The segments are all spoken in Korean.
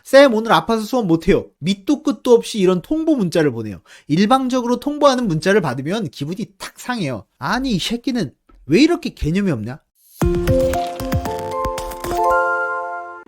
쌤 오늘 아파서 수업 못해요. 밑도 끝도 없이 이런 통보 문자를 보내요. 일방적으로 통보하는 문자를 받으면 기분이 탁 상해요. 아니 이 새끼는 왜 이렇게 개념이 없냐?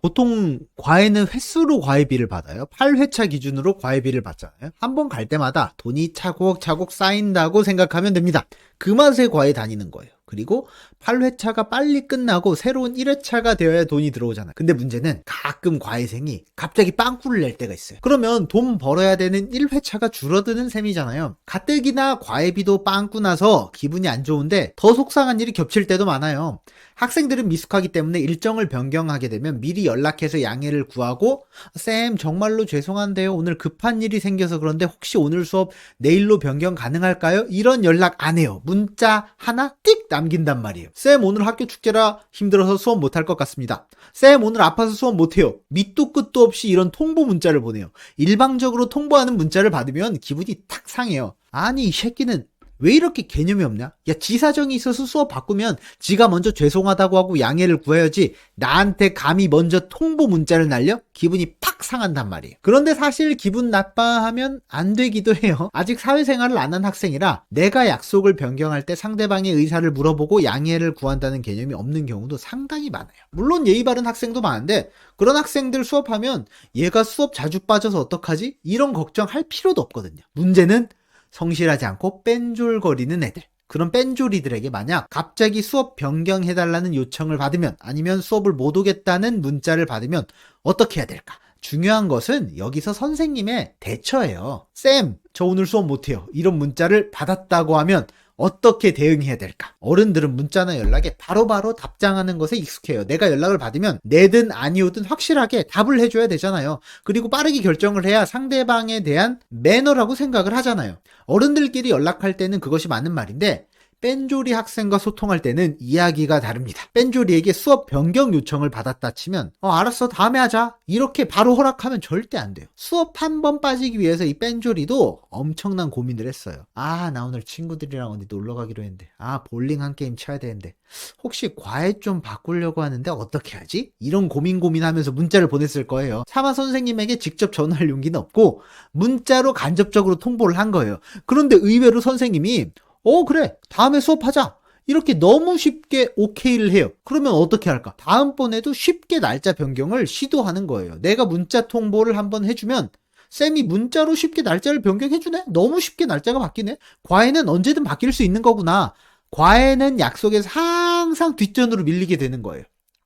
보통 과외는 횟수로 과외비를 받아요. 8회차 기준으로 과외비를 받잖아요. 한 번 갈 때마다 돈이 차곡차곡 쌓인다고 생각하면 됩니다. 그 맛에 과외 다니는 거예요. 그리고 8회차가 빨리 끝나고 새로운 1회차가 되어야 돈이 들어오잖아요. 근데 문제는 가끔 과외생이 갑자기 빵꾸를 낼 때가 있어요. 그러면 돈 벌어야 되는 1회차가 줄어드는 셈이잖아요. 가뜩이나 과외비도 빵꾸 나서 기분이 안 좋은데 더 속상한 일이 겹칠 때도 많아요. 학생들은 미숙하기 때문에 일정을 변경하게 되면 미리 연락해서 양해를 구하고 쌤 정말로 죄송한데요. 오늘 급한 일이 생겨서 그런데 혹시 오늘 수업 내일로 변경 가능할까요? 이런 연락 안 해요. 문자 하나 띡 남긴단 말이에요. 쌤 오늘 학교 축제라 힘들어서 수업 못할 것 같습니다. 쌤 오늘 아파서 수업 못해요. 밑도 끝도 없이 이런 통보 문자를 보내요. 일방적으로 통보하는 문자를 받으면 기분이 탁 상해요. 아니 이 새끼는 왜 이렇게 개념이 없냐? 야, 지 사정이 있어서 수업 바꾸면 지가 먼저 죄송하다고 하고 양해를 구해야지 나한테 감히 먼저 통보 문자를 날려? 기분이 팍 상한단 말이에요. 그런데 사실 기분 나빠하면 안 되기도 해요. 아직 사회생활을 안 한 학생이라 내가 약속을 변경할 때 상대방의 의사를 물어보고 양해를 구한다는 개념이 없는 경우도 상당히 많아요. 물론 예의 바른 학생도 많은데 그런 학생들 수업하면 얘가 수업 자주 빠져서 어떡하지? 이런 걱정할 필요도 없거든요. 문제는 성실하지 않고 뺀졸거리는 애들. 그런 뺀졸이들에게 만약 갑자기 수업 변경해달라는 요청을 받으면 아니면 수업을 못 오겠다는 문자를 받으면 어떻게 해야 될까? 중요한 것은 여기서 선생님의 대처예요. 쌤, 저 오늘 수업 못해요. 이런 문자를 받았다고 하면 어떻게 대응해야 될까? 어른들은 문자나 연락에 바로바로 답장하는 것에 익숙해요. 내가 연락을 받으면 내든 아니오든 확실하게 답을 해줘야 되잖아요. 그리고 빠르게 결정을 해야 상대방에 대한 매너라고 생각을 하잖아요. 어른들끼리 연락할 때는 그것이 맞는 말인데 뺀조리 학생과 소통할 때는 이야기가 다릅니다. 뺀조리에게 수업 변경 요청을 받았다 치면 알았어 다음에 하자 이렇게 바로 허락하면 절대 안 돼요. 수업 한 번 빠지기 위해서 이 뺀조리도 엄청난 고민을 했어요. 나 오늘 친구들이랑 어디 놀러 가기로 했는데 볼링 한 게임 쳐야 되는데 혹시 과외 좀 바꾸려고 하는데 어떻게 하지? 이런 고민하면서 문자를 보냈을 거예요. 차마 선생님에게 직접 전화할 용기는 없고 문자로 간접적으로 통보를 한 거예요. 그런데 의외로 선생님이 그래 다음에 수업하자 이렇게 너무 쉽게 오케이를 해요. 그러면 어떻게 할까? 다음번에도 쉽게 날짜 변경을 시도하는 거예요. 내가 문자 통보를 한번 해주면 쌤이 문자로 쉽게 날짜를 변경해주네? 너무 쉽게 날짜가 바뀌네? 과외는 언제든 바뀔 수 있는 거구나. 과외는 약속에서 항상 뒷전으로 밀리게 되는 거예요.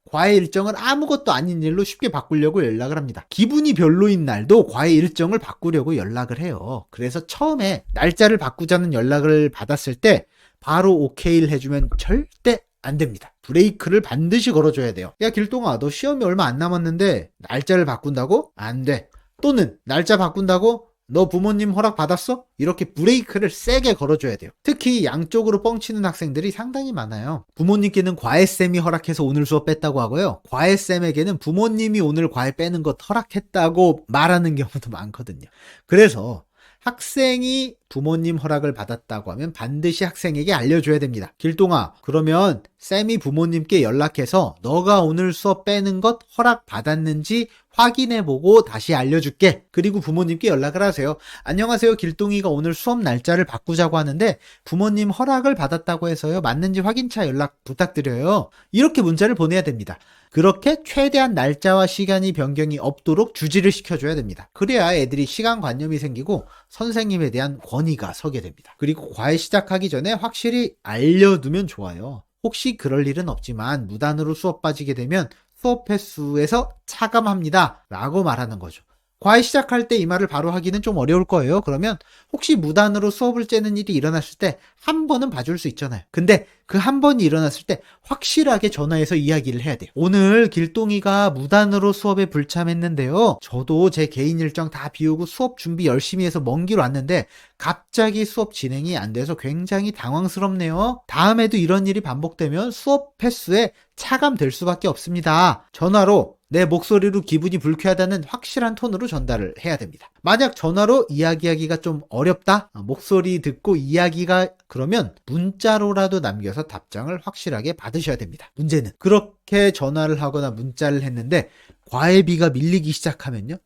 과외 일정을 아무것도 아닌 일로 쉽게 바꾸려고 연락을 합니다. 기분이 별로인 날도 과외 일정을 바꾸려고 연락을 해요. 그래서 처음에 날짜를 바꾸자는 연락을 받았을 때 바로 오케이를 해주면 절대 안 됩니다. 브레이크를 반드시 걸어줘야 돼요. 야 길동아 너 시험이 얼마 안 남았는데 날짜를 바꾼다고? 안 돼. 또는 날짜 바꾼다고? 너 부모님 허락 받았어? 이렇게 브레이크를 세게 걸어줘야 돼요. 특히 양쪽으로 뻥치는 학생들이 상당히 많아요. 부모님께는 과외쌤이 허락해서 오늘 수업 뺐다고 하고요. 과외쌤에게는 부모님이 오늘 과외 빼는 것 허락했다고 말하는 경우도 많거든요. 그래서 학생이 부모님 허락을 받았다고 하면 반드시 학생에게 알려줘야 됩니다. 길동아, 그러면 쌤이 부모님께 연락해서 너가 오늘 수업 빼는 것 허락 받았는지 확인해보고 다시 알려줄게. 그리고 부모님께 연락을 하세요. 안녕하세요. 길동이가 오늘 수업 날짜를 바꾸자고 하는데 부모님 허락을 받았다고 해서요. 맞는지 확인차 연락 부탁드려요. 이렇게 문자를 보내야 됩니다. 그렇게 최대한 날짜와 시간이 변경이 없도록 주지를 시켜줘야 됩니다. 그래야 애들이 시간관념이 생기고 선생님에 대한 권위가 서게 됩니다. 그리고 과외 시작하기 전에 확실히 알려두면 좋아요. 혹시 그럴 일은 없지만 무단으로 수업 빠지게 되면 수업 횟수에서 차감합니다 라고 말하는 거죠. 과외 시작할 때 이 말을 바로 하기는 좀 어려울 거예요. 그러면 혹시 무단으로 수업을 째는 일이 일어났을 때 한 번은 봐줄 수 있잖아요. 근데 그 한 번이 일어났을 때 확실하게 전화해서 이야기를 해야 돼요. 오늘 길동이가 무단으로 수업에 불참했는데요. 저도 제 개인 일정 다 비우고 수업 준비 열심히 해서 먼 길 왔는데 갑자기 수업 진행이 안 돼서 굉장히 당황스럽네요. 다음에도 이런 일이 반복되면 수업 횟수에 차감될 수밖에 없습니다. 전화로 내 목소리로 기분이 불쾌하다는 확실한 톤으로 전달을 해야 됩니다. 만약 전화로 이야기하기가 좀 어렵다? 목소리 듣고 이야기가 그러면 문자로라도 남겨서 답장을 확실하게 받으셔야 됩니다. 문제는 그렇게 전화를 하거나 문자를 했는데 과외비가 밀리기 시작하면요.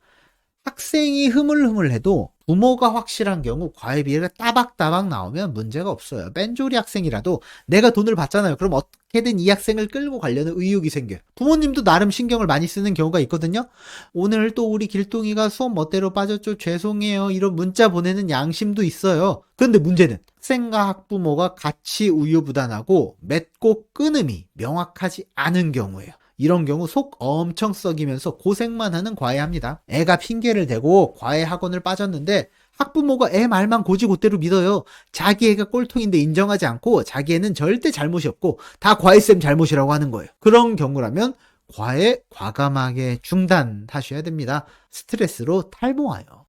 학생이 흐물흐물해도 부모가 확실한 경우 과외비가 따박따박 나오면 문제가 없어요. 뺀조리 학생이라도 내가 돈을 받잖아요. 그럼 어떻게든 이 학생을 끌고 가려는 의욕이 생겨요. 부모님도 나름 신경을 많이 쓰는 경우가 있거든요. 오늘 또 우리 길동이가 수업 멋대로 빠졌죠. 죄송해요. 이런 문자 보내는 양심도 있어요. 그런데 문제는 학생과 학부모가 같이 우유부단하고 맺고 끊음이 명확하지 않은 경우예요. 이런 경우 속 엄청 썩이면서 고생만 하는 과외합니다. 애가 핑계를 대고 과외 학원을 빠졌는데 학부모가 애 말만 고지고대로 믿어요. 자기 애가 꼴통인데 인정하지 않고 자기 애는 절대 잘못이 없고 다 과외쌤 잘못이라고 하는 거예요. 그런 경우라면 과외 과감하게 중단하셔야 됩니다. 스트레스로 탈모와요.